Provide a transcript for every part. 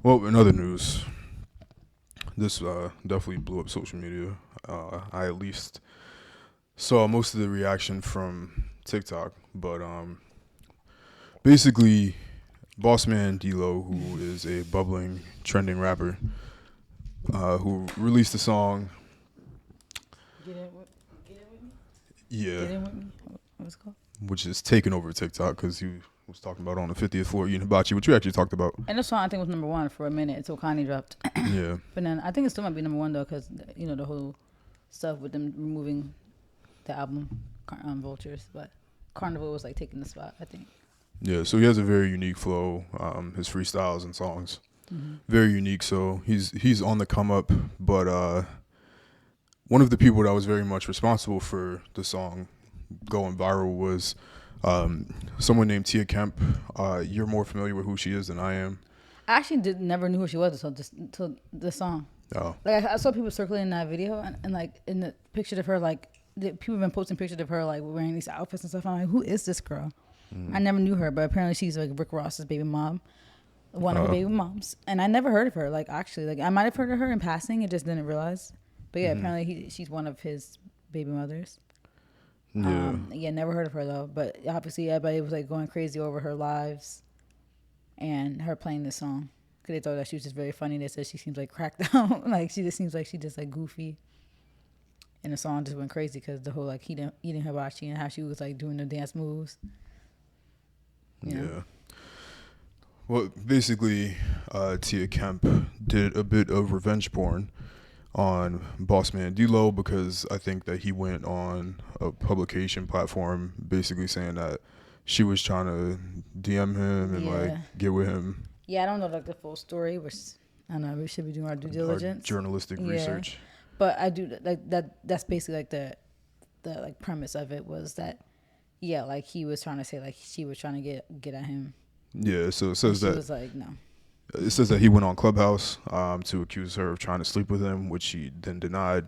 Well, in other news, this definitely blew up social media. I at least saw most of the reaction from TikTok, but basically, Bossman Dlow, who is a bubbling, trending rapper, who released a song, Get in with, get in with me. yeah, Get in with me. What's it called? which is taking over TikTok because he was talking about on the 50th floor eating hibachi, which we actually talked about. And this song I think was number one for a minute until Kanye dropped. Yeah, But then I think it still might be number one though, because the whole stuff with them removing the album Vultures, but Carnival was like taking the spot. I think. yeah. So he has a very unique flow. His freestyles and songs, Mm-hmm. very unique. So he's on the come up, but one of the people that was very much responsible for the song going viral was someone named Tia Kemp. You're more familiar with who she is than I am. I actually never knew who she was until this song. Oh, Like I saw people circulating that video and like in the picture of her, like people have been posting pictures of her like wearing these outfits and stuff. I'm like, who is this girl? mm. I never knew her, but apparently she's like Rick Ross's baby mom, one of her baby moms. And I never heard of her. Like actually, like I might have heard of her in passing, and just didn't realize. But yeah, apparently she's one of his baby mothers. Yeah. Yeah, never heard of her though. But obviously everybody was like going crazy over her lives and her playing this song. Cause they thought that she was just very funny. They said she seems like cracked out. Like she just seems like she just like goofy. And the song just went crazy because the whole like eating hibachi and how she was like doing the dance moves. You know? Yeah. Well, basically, Tia Kemp did a bit of revenge porn on Bossman Dlow because I think that he went on a publication platform basically saying that she was trying to DM him and like Yeah. get with him. Yeah, I don't know like the full story, which I don't know. We should be doing our due Our diligence. journalistic Yeah. research. But I do like that. That's basically like the like premise of it was that yeah, like he was trying to say like she was trying to get at him. Yeah, so it And says she that was like no. it says that he went on Clubhouse to accuse her of trying to sleep with him, which she then denied.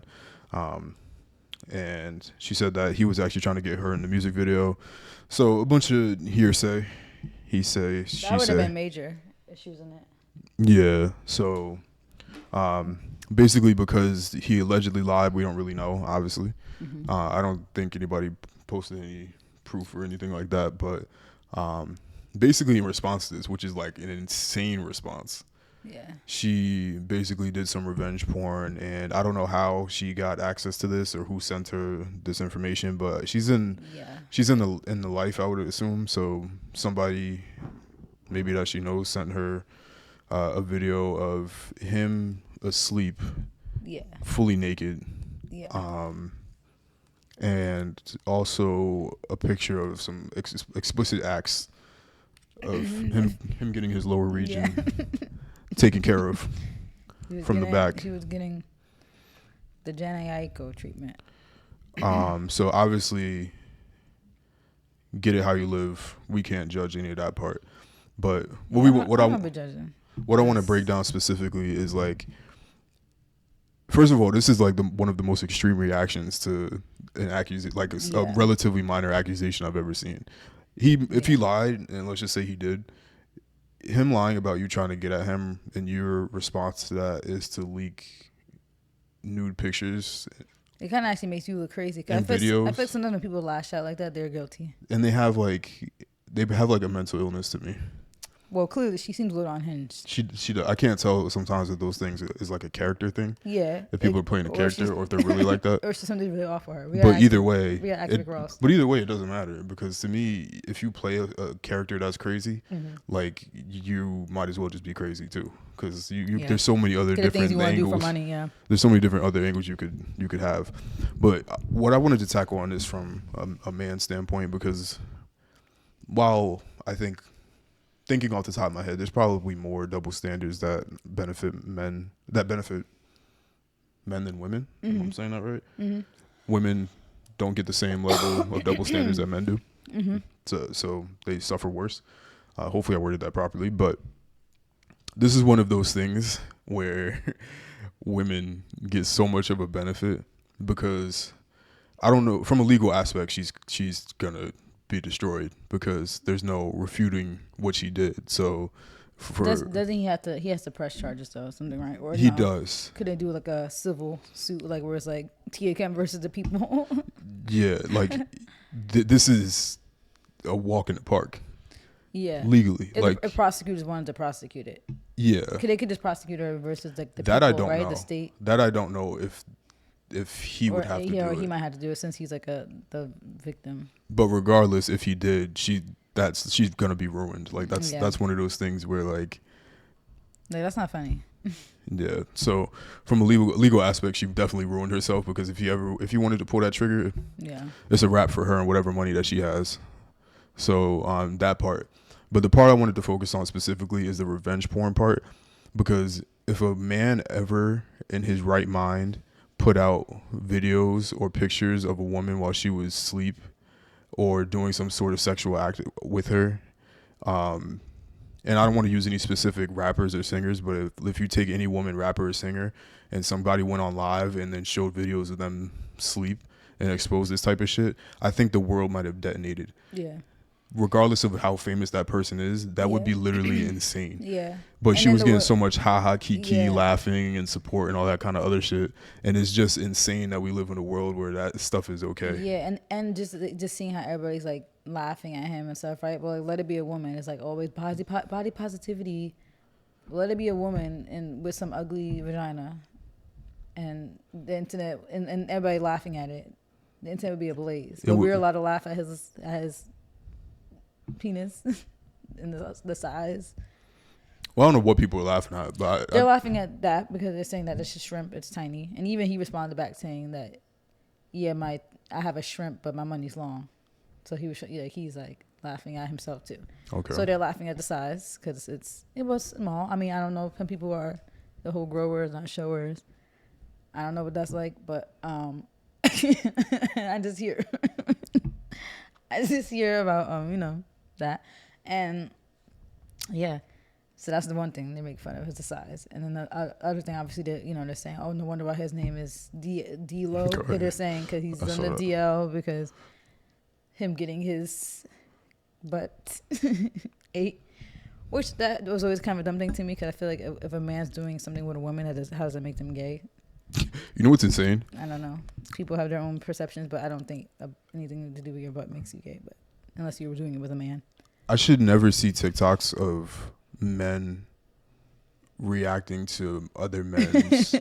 And she said that he was actually trying to get her in the music video. So a bunch of hearsay. He say, she That would have been say. major if she was in it. Yeah. So basically, because he allegedly lied, we don't really know. Obviously, I don't think anybody posted any proof or anything like that. But basically, in response to this, which is like an insane response, Yeah. she basically did some revenge porn, and I don't know how she got access to this or who sent her this information, but she's in Yeah. the life, I would assume. So somebody maybe that she knows sent her a video of him asleep, Yeah. fully naked, Yeah. and also a picture of some explicit acts of him getting his lower region taken care of from the back. She was getting the Janae Aiko treatment. So obviously, get it how you live. We can't judge any of that part. But what I'm not be judging. what I want to break down specifically is like, first of all, this is like one of the most extreme reactions to an accusation, like a relatively minor accusation I've ever seen. If he lied, and let's just say he did, him lying about you trying to get at him, and your response to that is to leak nude pictures It kind of actually makes you look crazy. Cause and I feel videos, like sometimes when people lash out like that, they're guilty. and they have like a mental illness to me. Well, clearly she seems a little unhinged. I can't tell sometimes if those things is like a character thing. Yeah. If people are playing a character or if they're really like that. Or something's really off for her. But either way, it doesn't matter, because to me, if you play a character that's crazy, like you might as well just be crazy too, because there's so many other different things you want to do for angles. money, yeah. There's so many different other angles you could have. But what I wanted to tackle on this from a man's standpoint, because while I think, thinking off the top of my head, there's probably more double standards that benefit men than women. If I'm saying that right. Women don't get the same level of double standards that men do. So they suffer worse. Hopefully I worded that properly, but this is one of those things where women get so much of a benefit because, I don't know, from a legal aspect, she's gonna be destroyed because there's no refuting what she did. So Doesn't he have to? He has to press charges though, something, right? Or he no? does. Could they do like a civil suit, like where it's like Tia Kemp versus the people? Yeah, like this is a walk in the park. Yeah, legally, if prosecutors wanted to prosecute it, yeah, they could just prosecute her versus like the that people, I don't right? know. The state. That I don't know if he would have to do it. Or he might have to do it since he's like the victim. But regardless, if he did, she's gonna be ruined. Like that's one of those things where like that's not funny. Yeah. So from a legal aspect, she definitely ruined herself because if you wanted to pull that trigger, yeah, it's a wrap for her and whatever money that she has. So that part. But the part I wanted to focus on specifically is the revenge porn part, because if a man ever in his right mind put out videos or pictures of a woman while she was asleep or doing some sort of sexual act with her, and I don't want to use any specific rappers or singers, but if you take any woman rapper or singer and somebody went on live and then showed videos of them sleep and exposed this type of shit, I think the world might have detonated. Yeah. Regardless of how famous that person is, that would be literally insane. Yeah. But she was getting so much ha-ha, kiki, laughing and support and all that kind of other shit. And it's just insane that we live in a world where that stuff is okay. Yeah, and just seeing how everybody's like laughing at him and stuff, right? Well, like, let it be a woman. It's like always body positivity. Let it be a woman and with some ugly vagina. And the internet, and everybody laughing at it. The internet would be ablaze. But we're allowed to laugh at his penis and the size. Well, I don't know what people are laughing at, but they're laughing at that because they're saying that it's a shrimp, it's tiny, and even he responded back saying that, yeah, I have a shrimp, but my money's long, so he's like laughing at himself too. Okay. So they're laughing at the size because it was small. I mean, I don't know if some people are the whole growers, not showers. I don't know what that's like, but I just hear about that, and yeah, so that's the one thing they make fun of is the size, and then the other thing obviously they're saying, oh, no wonder why his name is Dlow. They're saying because he's on the DL because him getting his butt ate, which that was always kind of a dumb thing to me because I feel like if a man's doing something with a woman, how does that make them gay? You know what's insane? I don't know. People have their own perceptions, but I don't think anything to do with your butt makes you gay. But unless you were doing it with a man, I should never see TikToks of men reacting to other men's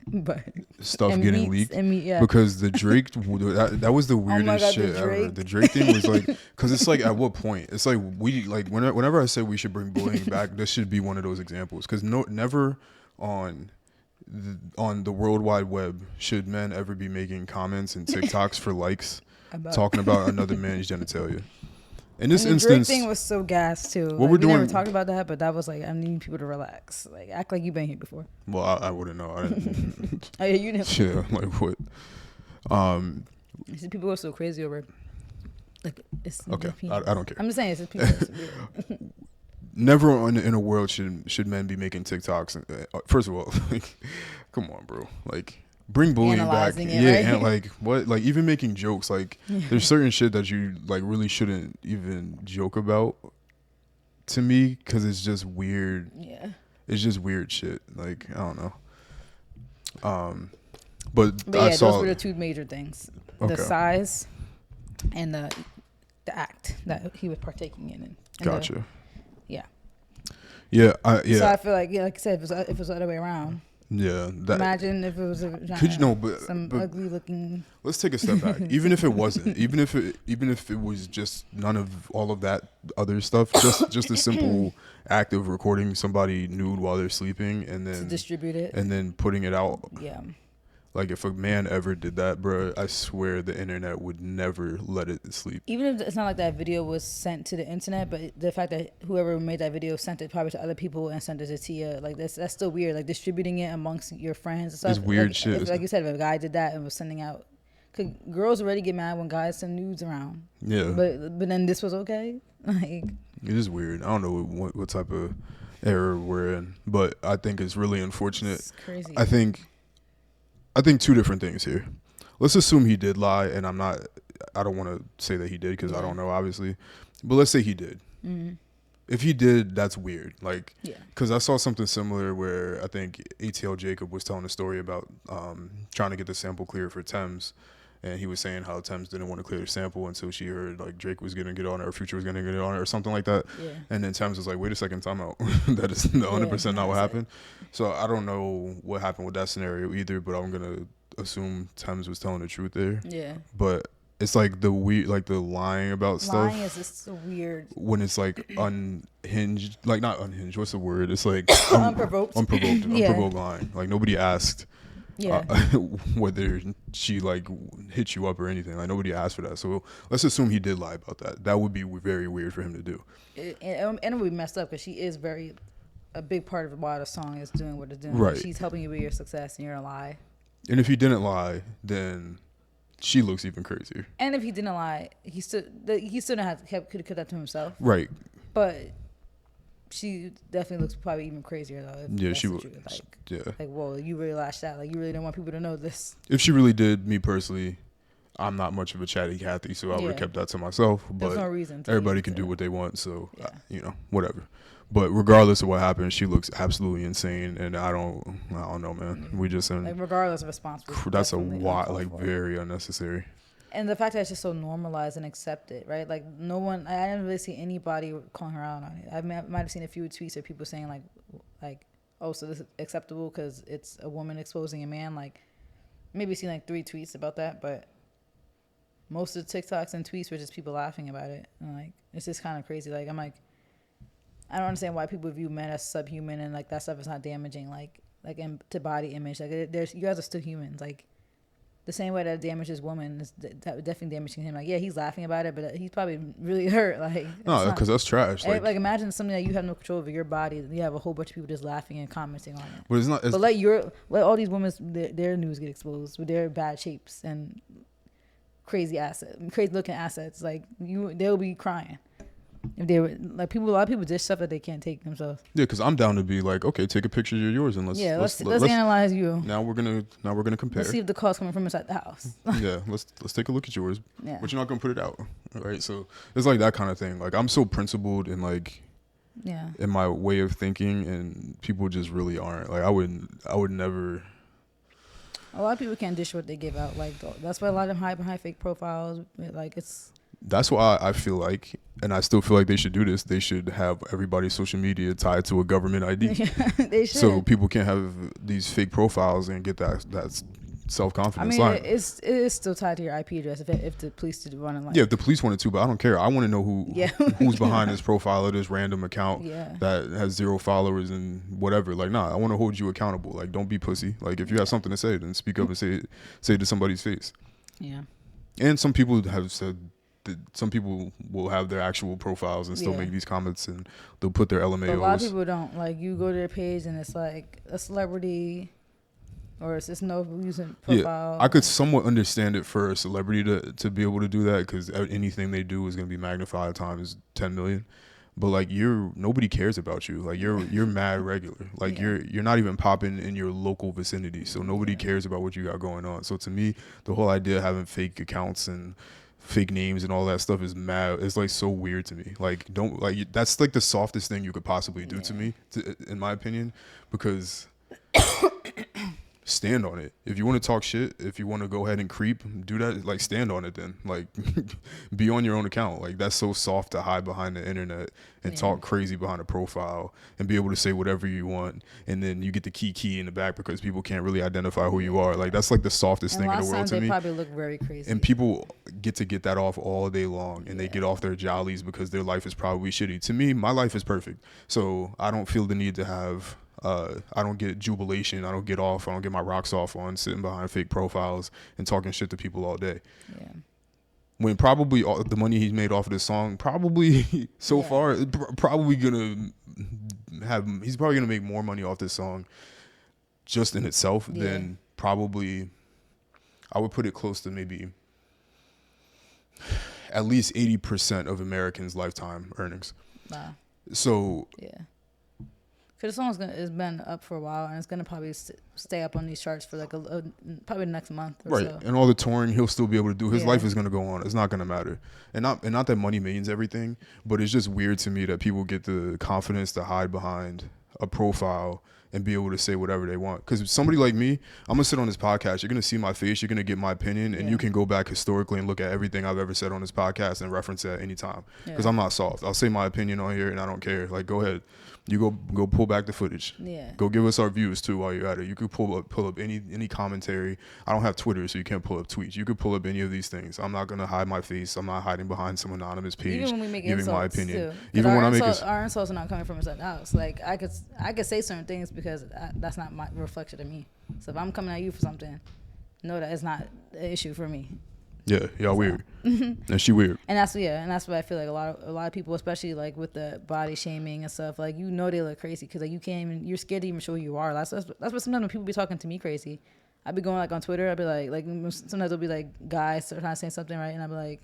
but stuff getting leaked. Because the Drake, that was the weirdest shit ever. The Drake thing was like, because it's like, at what point? It's like whenever I say we should bring bullying back, this should be one of those examples. Because never on the World Wide Web should men ever be making comments and TikToks for likes talking about another man's genitalia. In this instance, the Drake thing was so gas too. What we're doing, never talked about that, but that was like, I need people to relax, like act like you've been here before. Well, I wouldn't know. I didn't. Oh yeah, you didn't. Yeah, like what? People go so crazy over. Like it's okay. I don't care. I'm just saying it's people. It's weird. Never in a world should men be making TikToks. First of all, like, come on, bro. Like, bring bullying back. Right? And like what? Like even making jokes. Like there's certain shit that you like really shouldn't even joke about. To me, because it's just weird. Yeah. It's just weird shit. Like I don't know. But yeah, those were the two major things: the size and the act that he was partaking in. Gotcha. Yeah. Yeah. So I feel like, like I said, if it was the other way around. Yeah. Imagine if it was some ugly looking. Let's take a step back. Even if it wasn't, even if it was just none of all of that other stuff, just a simple act of recording somebody nude while they're sleeping and then to distribute it and then putting it out. Yeah. Like if a man ever did that, bro, I swear the internet would never let it sleep. Even if it's not like that video was sent to the internet, but the fact that whoever made that video sent it probably to other people and sent it to Tia, like that's still weird. Like distributing it amongst your friends and stuff. It's weird like, shit. Like you said, if a guy did that and was sending out, cause girls already get mad when guys send nudes around. Yeah. But then this was okay. Like it is weird. I don't know what type of error we're in, but I think it's really unfortunate. It's crazy. I think two different things here. Let's assume he did lie, and I don't want to say that he did because I don't know, obviously. But let's say he did. Mm-hmm. If he did, that's weird. Like, Yeah. because I saw something similar where I think ATL Jacob was telling a story about trying to get the sample cleared for Thames. And he was saying how Thames didn't want to clear the sample until she heard like Drake was going to get on it or Future was going to get on it or something like that. Yeah. And then Thames was like, wait a second, time out. That is 100% not what happened. So I don't know what happened with that scenario either, but I'm going to assume Thames was telling the truth there. Yeah. But it's like the weird, like the lying about stuff. Lying is just so weird. When it's like unhinged, like not unhinged. What's the word? It's like Unprovoked. Unprovoked lying. Like nobody asked Yeah. whether she like hit you up or anything. Like nobody asked for that. So let's assume he did lie about that. That would be very weird for him to do. And it would be messed up because she is a big part of why the song is doing what it's doing. Right. She's helping you with your success, and you're a lie. And if he didn't lie, then she looks even crazier. And if he didn't lie, he still could have kept that to himself. Right. But she definitely looks probably even crazier though. Yeah, she would. Like, whoa, you really lashed out. Like, you really don't want people to know this. If she really did, me personally, I'm not much of a chatty Cathy, so I would have kept that to myself. But there's no reason. Everybody can do what they want, so whatever. But regardless of what happens, she looks absolutely insane, and I don't know, man. We just like regardless of response. That's a lot, like very unnecessary. And the fact that it's just so normalized and accepted, right? Like no one, I didn't really see anybody calling her out on it. I might have seen a few tweets of people saying like, oh, so this is acceptable because it's a woman exposing a man. Like maybe seen like 3 tweets about that, but most of the TikToks and tweets were just people laughing about it. And like it's just kind of crazy. Like I'm like, I don't understand why people view men as subhuman and like that stuff is not damaging. Like to body image. Like you guys are still humans. Like. The same way that damages women is definitely damaging him. Like, yeah, he's laughing about it, but he's probably really hurt. Like, no, because that's trash. Like, imagine something that you have no control over your body. And you have a whole bunch of people just laughing and commenting on it. But it's not. But let all these women their news get exposed with their bad shapes and crazy looking assets. Like they'll be crying. If they were like a lot of people dish stuff that they can't take themselves. Yeah, because I'm down to be like, okay, take a picture of yours and let's analyze you. Now we're gonna compare. Let's see if the call's coming from inside the house. Yeah, let's take a look at yours. Yeah. But you're not gonna put it out, right? So it's like that kind of thing. Like I'm so principled and like, in my way of thinking, and people just really aren't. Like I would never. A lot of people can't dish what they give out. Like that's why a lot of them hide behind fake profiles. Like it's. That's why I feel like, and I still feel like they should do this. They should have everybody's social media tied to a government ID. They should. So people can't have these fake profiles and get that self-confidence. I mean, it is still tied to your IP address if the police did run it. Yeah, if the police wanted to, but I don't care. I want to know who's behind this profile of this random account that has 0 followers and whatever. Like, nah, I want to hold you accountable. Like, don't be pussy. Like, if you have something to say, then speak up and say it to somebody's face. Yeah. And some people have said that some people will have their actual profiles and still make these comments and they'll put their LMAOs. But a lot of people don't. Like, you go to their page and it's like a celebrity or it's just no using profile. Yeah, I could somewhat understand it for a celebrity to be able to do that because anything they do is going to be magnified times 10 million. But like nobody cares about you. Like you're mad regular. Like you're not even popping in your local vicinity. So nobody cares about what you got going on. So to me, the whole idea of having fake accounts and fake names and all that stuff is mad. It's like so weird to me. Like that's like the softest thing you could possibly do to me, in my opinion, because stand on it. If you want to talk shit, if you want to go ahead and creep, do that. Like stand on it then. Like be on your own account. Like that's so soft to hide behind the internet and talk crazy behind a profile and be able to say whatever you want, and then you get the key in the back because people can't really identify who you are. Like that's like the softest thing in the world to me. They probably look very crazy. And people get that off all day long, and they get off their jollies because their life is probably shitty. To me, my life is perfect, so I don't feel the need to have. I don't get jubilation. I don't get off. I don't get my rocks off on sitting behind fake profiles and talking shit to people all day. Yeah. When probably all the money he's made off of this song, probably so far, probably he's probably gonna make more money off this song just in itself than probably. I would put it close to maybe at least 80% of Americans' lifetime earnings. Wow. So. Yeah. Because the song's it's been up for a while, and it's gonna probably stay up on these charts for like probably the next month or Right, so. and all the touring he'll still be able to do. His Yeah. life is gonna go on. It's not gonna matter, and not that money means everything, but it's just weird to me that people get the confidence to hide behind a profile and be able to say whatever they want. Because somebody like me, I'm gonna sit on this podcast. You're gonna see my face. You're gonna get my opinion, and Yeah. you can go back historically and look at everything I've ever said on this podcast and reference it at any time. Because Yeah. I'm not soft. I'll say my opinion on here, and I don't care. Like, go ahead. You go pull back the footage. Yeah. Go give us our views too while you're at it. You could pull up any commentary. I don't have Twitter, so you can't pull up tweets. You could pull up any of these things. I'm not gonna hide my face. I'm not hiding behind some anonymous page. Even when we make giving insults my opinion. too. Even when I make our insults are not coming from inside the house. Like I could say certain things because that's not my reflection of me. So if I'm coming at you for something, know that it's not an issue for me. Yeah, y'all weird. And she weird. And that's what I feel like a lot of people, especially like with the body shaming and stuff, like they look crazy because like you're scared to even show who you are. That's what sometimes when people be talking to me crazy, I'd be going like on Twitter, I'd be like sometimes there'll be like guys trying to say something right, and I'd be like,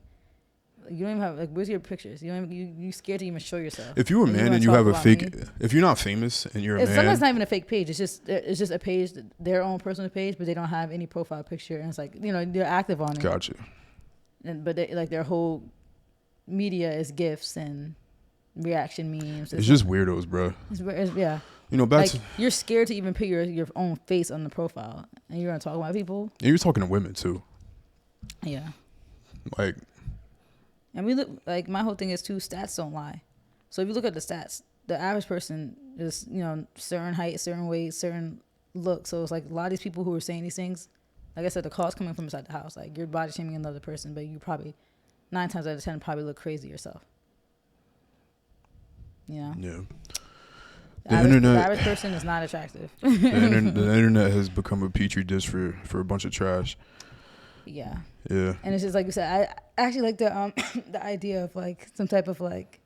you don't even have like where's your pictures? You scared to even show yourself. If you're a man and you have a fake, if you're not famous and you're a man, sometimes not even a fake page. It's just a page, their own personal page, but they don't have any profile picture, and it's like they're active on it. Gotcha. But their whole media is gifs and reaction memes. It's just weirdos, bro. Yeah. Back like you're scared to even put your own face on the profile, and you're gonna talk about people. And you're talking to women too. Yeah. Like. And we look like my whole thing is too. Stats don't lie. So if you look at the stats, the average person is certain height, certain weight, certain look. So it's like a lot of these people who are saying these things. Like I said, the call's coming from inside the house. Like you're body shaming another person, but you probably 9 times out of 10 probably look crazy yourself. Yeah. The average person is not attractive. The internet has become a petri dish for a bunch of trash. Yeah. Yeah. And it's just like you said. I actually like the the idea of like some type of like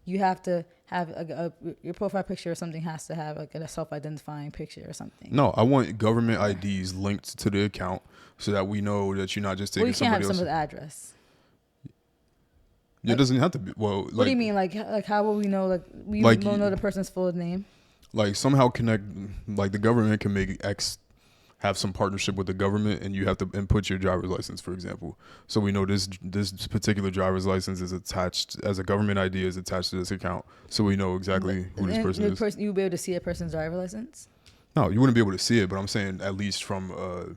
you have to have your profile picture or something has to have like a self-identifying picture or something. No, I want government IDs linked to the account so that we know that you're not just taking somebody else's. Well, you can't have someone's address. It doesn't have to be. Well, what do you mean? Like how will we know? Like we like will know the person's full name. Like somehow connect. Like the government can make X have some partnership with the government, and you have to input your driver's license, for example. So we know this particular driver's license is attached as a government ID is attached to this account, so we know exactly who this person is. You will be able to see a person's driver's license? No, you wouldn't be able to see it, but I'm saying at least from a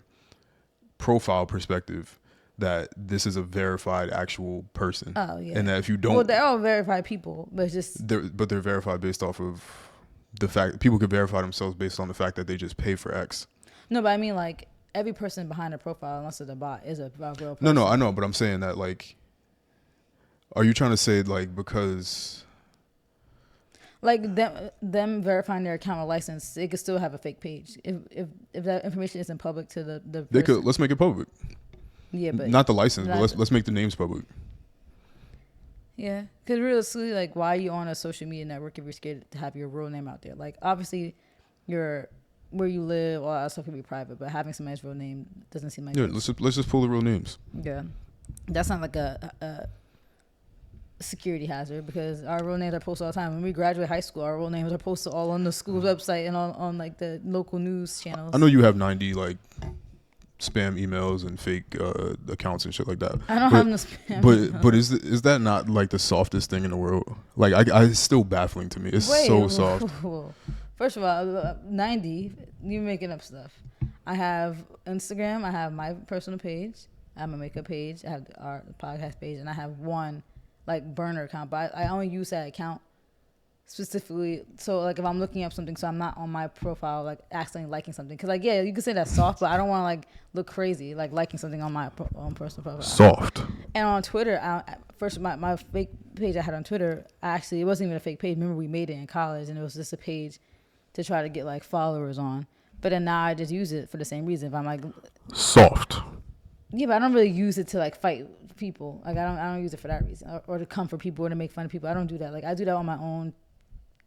profile perspective, that this is a verified actual person. Oh yeah. And that if you don't, well, they're all verified people, but it's just they're verified based off of the fact people could verify themselves based on the fact that they just pay for X. No, but I mean, like, every person behind a profile, unless it's a bot, is a real person. No, I know, but I'm saying that, like, are you trying to say, like, because... Like, them verifying their account or license, they could still have a fake page. If that information isn't public to the person. They could, let's make it public. Yeah, but... Not the license, but let's make the names public. Yeah, because realistically, like, why are you on a social media network if you're scared to have your real name out there? Like, obviously, where you live, all that stuff can be private, but having somebody's real name doesn't seem like... Yeah, let's just pull the real names. Yeah. That's not like a security hazard because our real names are posted all the time. When we graduate high school, our real names are posted all on the school's website and on like the local news channels. I know you have 90 like spam emails and fake accounts and shit like that. I don't have no spam. But is that not like the softest thing in the world? Like it's still baffling to me. It's so soft. First of all, 90, you're making up stuff. I have Instagram. I have my personal page. I have my makeup page. I have our podcast page, and I have one like burner account. But I only use that account specifically. So like if I'm looking up something, so I'm not on my profile like accidentally liking something. Because like you can say that's soft, but I don't want to like look crazy like liking something on my own personal profile. Soft. And on Twitter, first my fake page I had on Twitter, it wasn't even a fake page. Remember we made it in college, and it was just a page to try to get like followers on. But then now I just use it for the same reason. If I'm like soft. Yeah, but I don't really use it to like fight people. Like I don't use it for that reason, or to come for people or to make fun of people. I don't do that. Like I do that on my own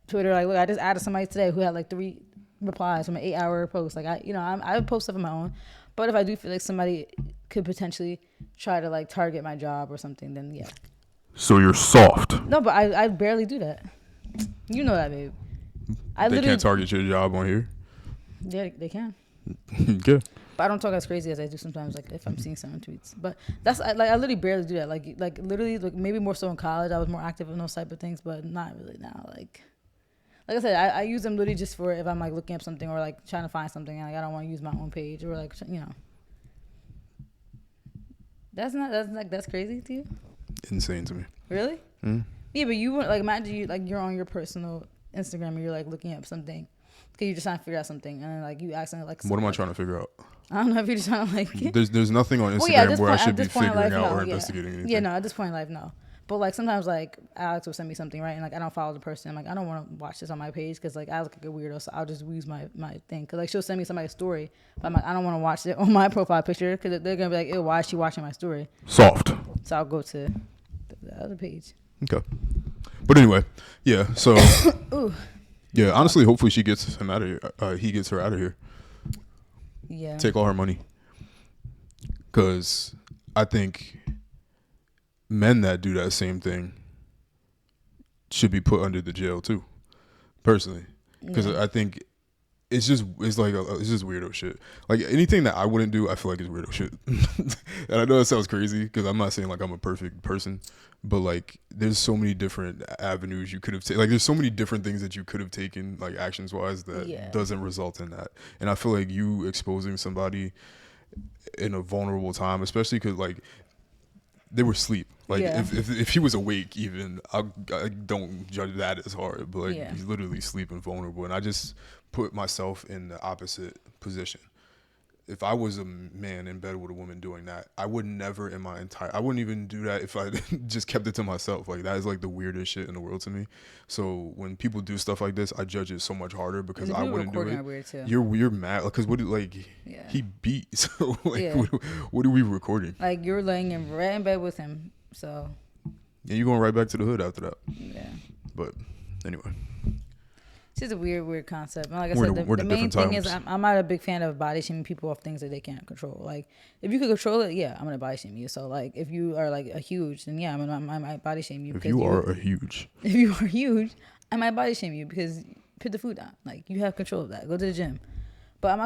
Twitter. Like look, I just added somebody today who had like 3 replies from an 8-hour post. Like I post stuff on my own. But if I do feel like somebody could potentially try to like target my job or something, then yeah. So you're soft. No, but I barely do that. You know that, babe. They can't target your job on here. Yeah, they can. Yeah. But I don't talk as crazy as I do sometimes, like if I'm seeing certain tweets. But that's I literally barely do that. Like literally, like maybe more so in college, I was more active in those type of things, but not really now. Like I said, I use them literally just for if I'm like looking up something or like trying to find something and like I don't want to use my own page or like That's crazy to you. Insane to me. Really? Mm. Yeah, but you like imagine you're on your personal Instagram and you're like looking up something because you're just trying to figure out something and then like you accidentally like. What am I trying to figure out? I don't know if you're just trying to like. There's nothing on Instagram where I should be figuring out or yeah. investigating anything. Yeah, no, at this point in life, no. But like sometimes like Alex will send me something, right, and like I don't follow the person. I'm like I don't want to watch this on my page because like I look like a weirdo, so I'll just use my thing. Because like she'll send me somebody's story, but I'm like I don't want to watch it on my profile picture because they're gonna be like, ew, why is she watching my story? Soft. So I'll go to the other page. Okay. But anyway, yeah. So. Yeah, honestly, hopefully she gets him out of here. He gets her out of here. Yeah. Take all her money. Because I think men that do that same thing should be put under the jail too. Personally, because I think it's just weirdo shit. Like anything that I wouldn't do, I feel like is weirdo shit. And I know that sounds crazy because I'm not saying like I'm a perfect person, but like there's so many different avenues you could have taken. Like there's so many different things that you could have taken, like actions wise, that doesn't result in that. And I feel like you exposing somebody in a vulnerable time, especially because like they were asleep. Like if he was awake, even I don't judge that as hard. But like he's literally sleeping vulnerable, and I just put myself in the opposite position. If I was a man in bed with a woman doing that, I would never I wouldn't even do that if I just kept it to myself. Like that is like the weirdest shit in the world to me. So when people do stuff like this, I judge it so much harder because I wouldn't do it. Weird too. You're mad because he beat. So like what are we recording? Like you're laying right in bed with him. So yeah, you're going right back to the hood after that. Yeah. But anyway. It's just a weird concept. And like I said, the main thing is I'm not a big fan of body shaming people off things that they can't control. Like if you could control it, yeah, I'm gonna body shame you. So like if you are like a huge, then yeah, I might body shame you. If you are huge, I might body shame you because put the food down. Like you have control of that. Go to the gym. But I'm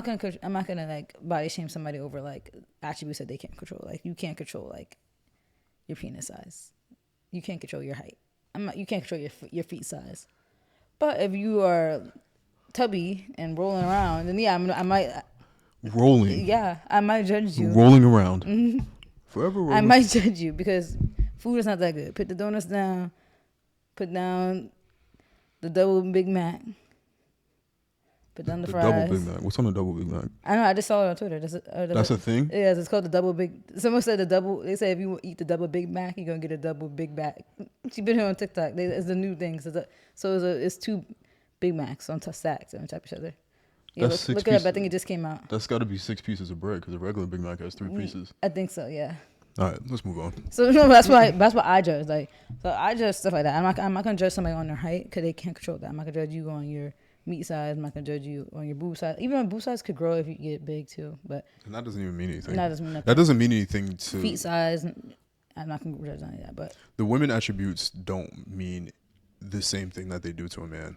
not gonna like body shame somebody over like attributes that they can't control. Like you can't control like your penis size. You can't control your height. You can't control your feet size. But if you are tubby and rolling around, then yeah, I might. Rolling. Yeah, I might judge you. Rolling around. Mm-hmm. Forever rolling. I might judge you because food is not that good. Put the donuts down. Put down the double Big Mac. Put down the fries. Double Big Mac. What's on the double Big Mac? I know. I just saw it on Twitter. That's a thing? Yeah, it's called the double big. Someone said they say if you eat the double Big Mac, you're going to get a double Big Mac. She been here on TikTok. It's the new thing. It's two Big Macs on stacks on top of each other. Yeah, look it up. I think it just came out. That's got to be 6 pieces of bread because a regular Big Mac has 3 pieces. I think so, yeah. All right, let's move on. So no, that's what I judge. Like, so I judge stuff like that. I'm not gonna judge somebody on their height because they can't control that. I'm not gonna judge you on your meat size. I'm not gonna judge you on your boob size. Even on boob size could grow if you get big too. But and that doesn't even mean anything. That doesn't mean nothing. That doesn't mean anything to feet size. I'm not gonna judge any of that. But the women attributes don't mean the same thing that they do to a man.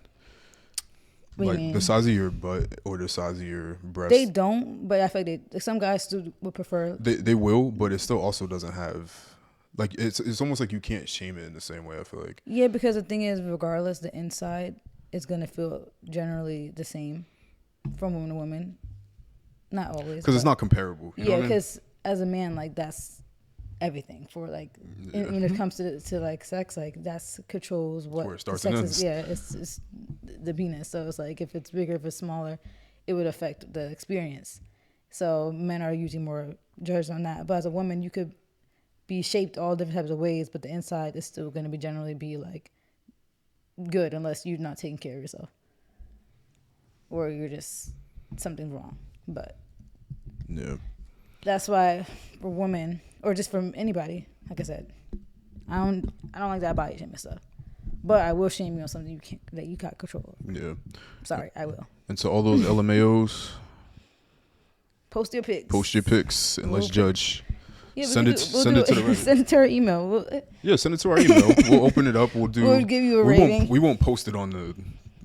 Like the size of your butt or the size of your breast. They don't, but I feel like some guys still would prefer. They will, but it still also doesn't have. Like it's almost like you can't shame it in the same way. I feel like. Yeah, because the thing is, regardless, the inside is gonna feel generally the same from woman to woman. Not always. Because it's not comparable. Yeah, because as a man, like that's everything for like when it comes to like sex, like that's controls what where it starts sex and is. Yeah, it's the penis. So it's like if it's bigger, if it's smaller, it would affect the experience. So men are usually more judged on that. But as a woman, you could be shaped all different types of ways, but the inside is still going to be generally be like good unless you're not taking care of yourself or you're just something's wrong. But yeah, that's why for women or just from anybody, like I said, I don't like that body shaming stuff. But I will shame you on something that you got control of. Yeah. Sorry, I will. And to all those LMAOs, post your pics and let's judge. Yeah, send it to the Reddit. Send it to our email. Yeah, send it to our email. We'll open it up. We'll give you a rating. We won't post it on the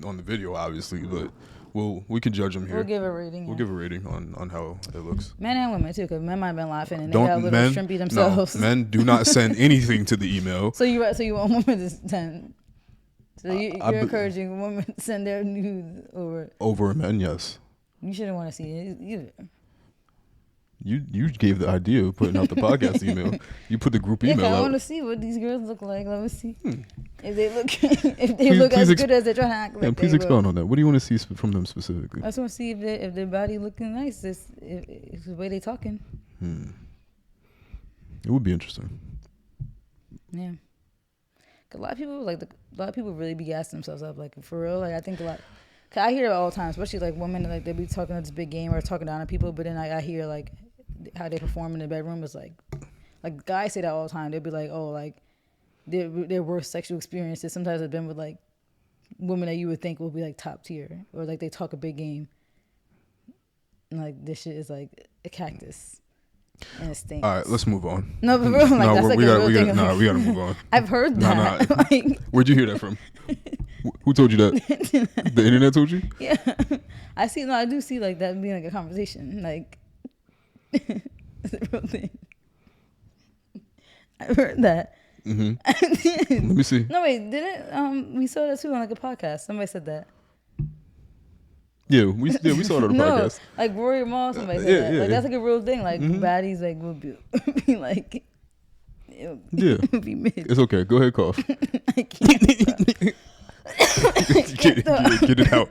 on the video, obviously, but we can judge them here. We'll give a rating. We'll Yeah. give a rating on how it looks. Men and women too, because men might have been laughing and they got a little shrimpy themselves. No, men do not send anything to the email. So you want women to send? So you're encouraging women to send their nudes over men? Yes. You shouldn't want to see it either. You gave the idea of putting out the podcast email. You put the group email out. I want to see what these girls look like. Let me see if they look as good as they're trying to act like. Please expound on that. What do you want to see from them specifically? I just want to see if their body looking nice. If the way they talking. It would be interesting. Yeah. A lot of people really be gassing themselves up, like for real. Like I think a lot. Cause I hear it all the time, especially like women, like they be talking at this big game or talking down to people, but then I hear like how they perform in the bedroom is like guys say that all the time. They'll be like, oh, like their worst sexual experiences sometimes have been with like women that you would think will be like top tier, or like they talk a big game. And like this shit is like a cactus. And it stinks. All right, let's move on. No, but bro, like that's like a real thing. We gotta move on. I've heard that. Like, where'd you hear that from? Who told you that? The internet told you? Yeah, I do see like that being like a conversation. Like, it's a real thing. I've heard that. Mm-hmm. Let me see. No wait, didn't we saw that too on like a podcast? Somebody said that. Yeah, we saw it on the podcast. Like Rory Moss, somebody said that. Like that's like a real thing. Like baddies like will be like, be mid. It's okay. Go ahead, cough. I can't. Get it out.